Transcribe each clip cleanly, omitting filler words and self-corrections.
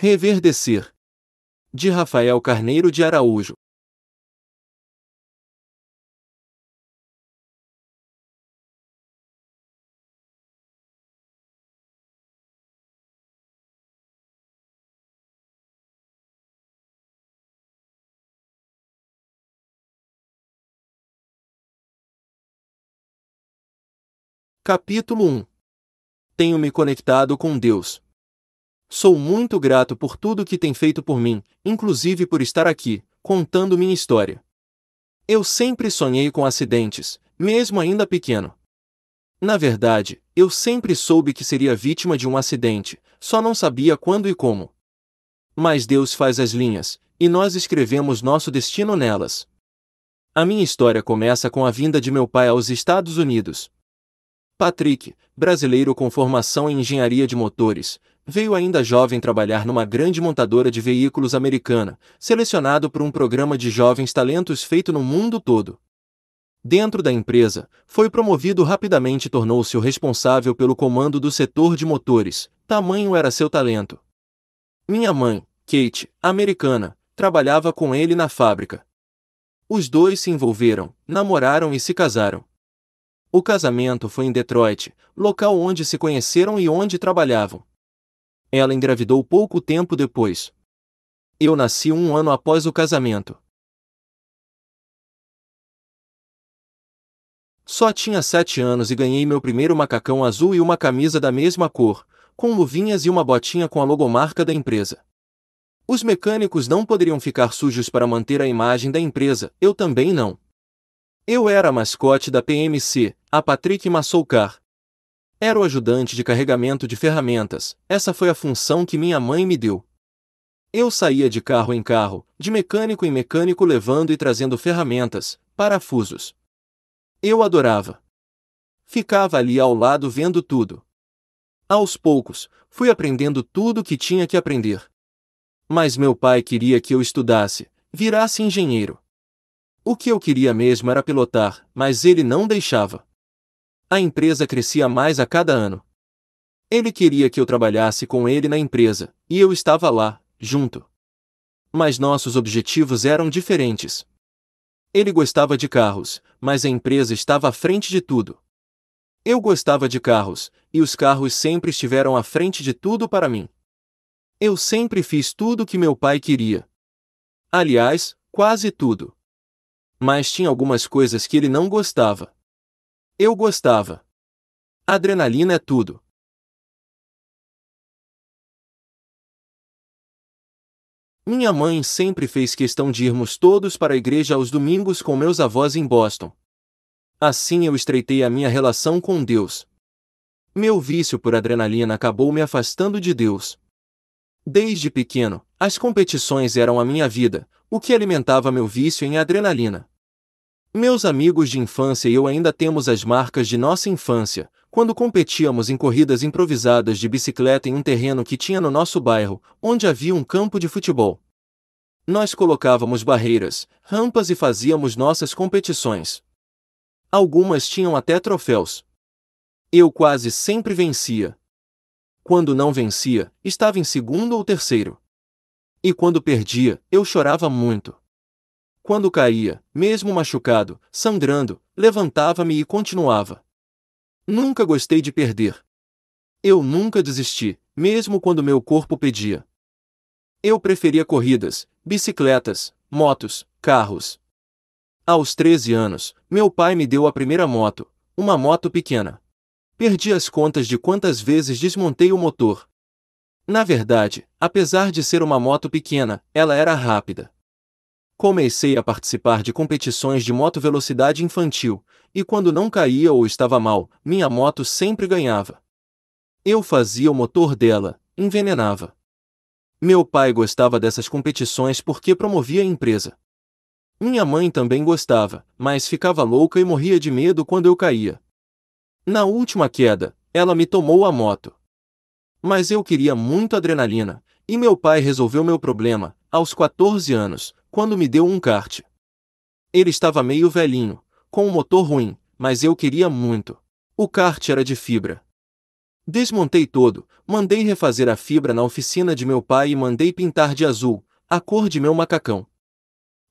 Reverdecer. De Rafael Carneiro de Araújo. Capítulo 1. Tenho me conectado com Deus. Sou muito grato por tudo que tem feito por mim, inclusive por estar aqui, contando minha história. Eu sempre sonhei com acidentes, mesmo ainda pequeno. Na verdade, eu sempre soube que seria vítima de um acidente, só não sabia quando e como. Mas Deus faz as linhas, e nós escrevemos nosso destino nelas. A minha história começa com a vinda de meu pai aos Estados Unidos. Patrick, brasileiro com formação em engenharia de motores, veio ainda jovem trabalhar numa grande montadora de veículos americana, selecionado por um programa de jovens talentos feito no mundo todo. Dentro da empresa, foi promovido rapidamente e tornou-se o responsável pelo comando do setor de motores, tamanho era seu talento. Minha mãe, Kate, americana, trabalhava com ele na fábrica. Os dois se envolveram, namoraram e se casaram. O casamento foi em Detroit, local onde se conheceram e onde trabalhavam. Ela engravidou pouco tempo depois. Eu nasci 1 ano após o casamento. Só tinha 7 anos e ganhei meu primeiro macacão azul e uma camisa da mesma cor, com luvinhas e uma botinha com a logomarca da empresa. Os mecânicos não poderiam ficar sujos para manter a imagem da empresa, eu também não. Eu era a mascote da PMC, a Patrick Muscle Car. Era o ajudante de carregamento de ferramentas, essa foi a função que minha mãe me deu. Eu saía de carro em carro, de mecânico em mecânico levando e trazendo ferramentas, parafusos. Eu adorava. Ficava ali ao lado vendo tudo. Aos poucos, fui aprendendo tudo o que tinha que aprender. Mas meu pai queria que eu estudasse, virasse engenheiro. O que eu queria mesmo era pilotar, mas ele não deixava. A empresa crescia mais a cada ano. Ele queria que eu trabalhasse com ele na empresa, e eu estava lá, junto. Mas nossos objetivos eram diferentes. Ele gostava de carros, mas a empresa estava à frente de tudo. Eu gostava de carros, e os carros sempre estiveram à frente de tudo para mim. Eu sempre fiz tudo o que meu pai queria. Aliás, quase tudo. Mas tinha algumas coisas que ele não gostava. Eu gostava. Adrenalina é tudo. Minha mãe sempre fez questão de irmos todos para a igreja aos domingos com meus avós em Boston. Assim eu estreitei a minha relação com Deus. Meu vício por adrenalina acabou me afastando de Deus. Desde pequeno, as competições eram a minha vida, o que alimentava meu vício em adrenalina. Meus amigos de infância e eu ainda temos as marcas de nossa infância, quando competíamos em corridas improvisadas de bicicleta em um terreno que tinha no nosso bairro, onde havia um campo de futebol. Nós colocávamos barreiras, rampas e fazíamos nossas competições. Algumas tinham até troféus. Eu quase sempre vencia. Quando não vencia, estava em segundo ou terceiro. E quando perdia, eu chorava muito. Quando caía, mesmo machucado, sangrando, levantava-me e continuava. Nunca gostei de perder. Eu nunca desisti, mesmo quando meu corpo pedia. Eu preferia corridas, bicicletas, motos, carros. Aos 13 anos, meu pai me deu a primeira moto, uma moto pequena. Perdi as contas de quantas vezes desmontei o motor. Na verdade, apesar de ser uma moto pequena, ela era rápida. Comecei a participar de competições de motovelocidade infantil, e quando não caía ou estava mal, minha moto sempre ganhava. Eu fazia o motor dela, envenenava. Meu pai gostava dessas competições porque promovia a empresa. Minha mãe também gostava, mas ficava louca e morria de medo quando eu caía. Na última queda, ela me tomou a moto. Mas eu queria muito adrenalina, e meu pai resolveu meu problema, aos 14 anos, quando me deu um kart. Ele estava meio velhinho, com um motor ruim, mas eu queria muito. O kart era de fibra. Desmontei todo, mandei refazer a fibra na oficina de meu pai e mandei pintar de azul, a cor de meu macacão.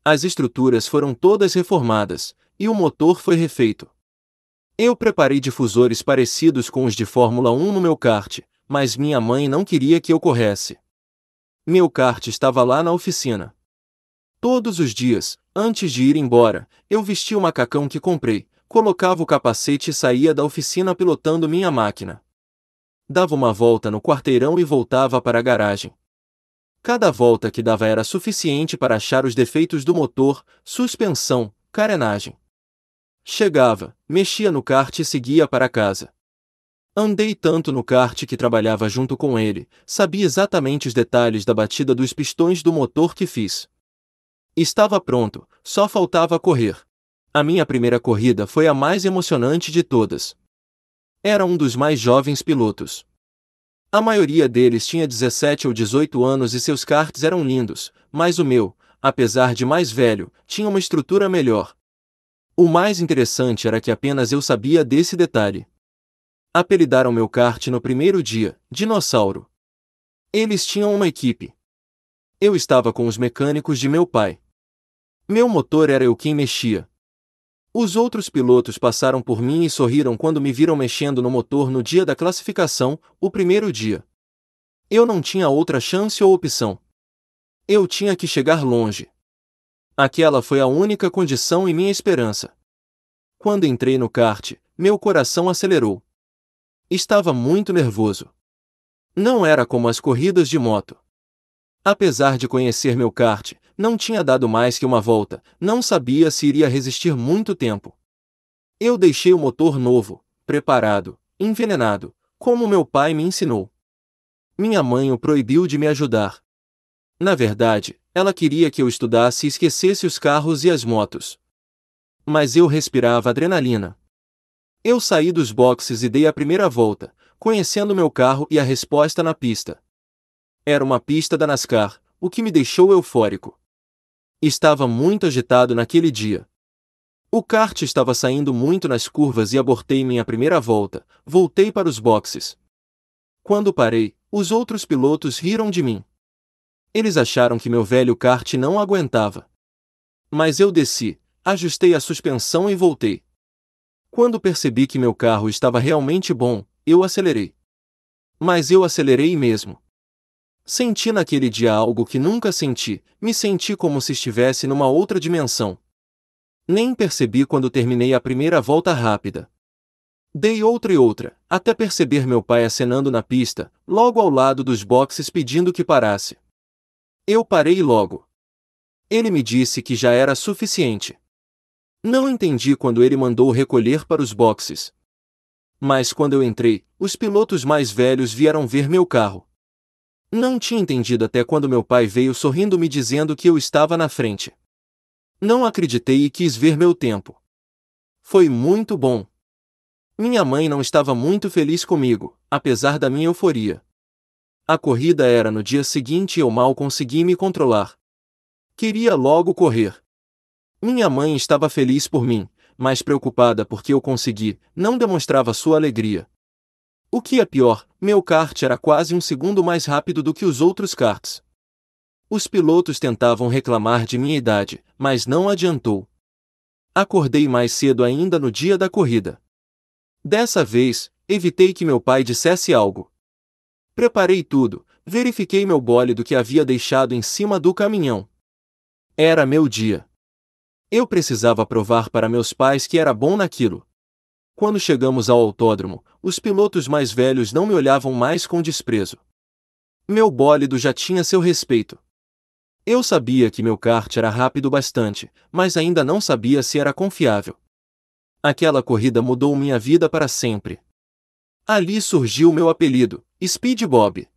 As estruturas foram todas reformadas, e o motor foi refeito. Eu preparei difusores parecidos com os de Fórmula 1 no meu kart, mas minha mãe não queria que eu corresse. Meu kart estava lá na oficina. Todos os dias, antes de ir embora, eu vestia o macacão que comprei, colocava o capacete e saía da oficina pilotando minha máquina. Dava uma volta no quarteirão e voltava para a garagem. Cada volta que dava era suficiente para achar os defeitos do motor, suspensão, carenagem. Chegava, mexia no kart e seguia para casa. Andei tanto no kart que trabalhava junto com ele, sabia exatamente os detalhes da batida dos pistões do motor que fiz. Estava pronto, só faltava correr. A minha primeira corrida foi a mais emocionante de todas. Era um dos mais jovens pilotos. A maioria deles tinha 17 ou 18 anos e seus karts eram lindos, mas o meu, apesar de mais velho, tinha uma estrutura melhor. O mais interessante era que apenas eu sabia desse detalhe. Apelidaram meu kart no primeiro dia, Dinossauro. Eles tinham uma equipe. Eu estava com os mecânicos de meu pai. Meu motor era eu quem mexia. Os outros pilotos passaram por mim e sorriram quando me viram mexendo no motor no dia da classificação, o primeiro dia. Eu não tinha outra chance ou opção. Eu tinha que chegar longe. Aquela foi a única condição e minha esperança. Quando entrei no kart, meu coração acelerou. Estava muito nervoso. Não era como as corridas de moto. Apesar de conhecer meu kart, não tinha dado mais que uma volta, não sabia se iria resistir muito tempo. Eu deixei o motor novo, preparado, envenenado, como meu pai me ensinou. Minha mãe o proibiu de me ajudar. Na verdade, ela queria que eu estudasse e esquecesse os carros e as motos. Mas eu respirava adrenalina. Eu saí dos boxes e dei a primeira volta, conhecendo meu carro e a resposta na pista. Era uma pista da NASCAR, o que me deixou eufórico. Estava muito agitado naquele dia. O kart estava saindo muito nas curvas e abortei minha primeira volta, voltei para os boxes. Quando parei, os outros pilotos riram de mim. Eles acharam que meu velho kart não aguentava. Mas eu desci, ajustei a suspensão e voltei. Quando percebi que meu carro estava realmente bom, eu acelerei. Mas eu acelerei mesmo. Senti naquele dia algo que nunca senti, me senti como se estivesse numa outra dimensão. Nem percebi quando terminei a primeira volta rápida. Dei outra e outra, até perceber meu pai acenando na pista, logo ao lado dos boxes pedindo que parasse. Eu parei logo. Ele me disse que já era suficiente. Não entendi quando ele mandou recolher para os boxes. Mas quando eu entrei, os pilotos mais velhos vieram ver meu carro. Não tinha entendido até quando meu pai veio sorrindo me dizendo que eu estava na frente. Não acreditei e quis ver meu tempo. Foi muito bom. Minha mãe não estava muito feliz comigo, apesar da minha euforia. A corrida era no dia seguinte e eu mal consegui me controlar. Queria logo correr. Minha mãe estava feliz por mim, mas preocupada porque eu consegui, não demonstrava sua alegria. O que é pior, meu kart era quase um segundo mais rápido do que os outros karts. Os pilotos tentavam reclamar de minha idade, mas não adiantou. Acordei mais cedo ainda no dia da corrida. Dessa vez, evitei que meu pai dissesse algo. Preparei tudo, verifiquei meu bólido que havia deixado em cima do caminhão. Era meu dia. Eu precisava provar para meus pais que era bom naquilo. Quando chegamos ao autódromo, os pilotos mais velhos não me olhavam mais com desprezo. Meu bólido já tinha seu respeito. Eu sabia que meu kart era rápido bastante, mas ainda não sabia se era confiável. Aquela corrida mudou minha vida para sempre. Ali surgiu meu apelido, Speed Bob.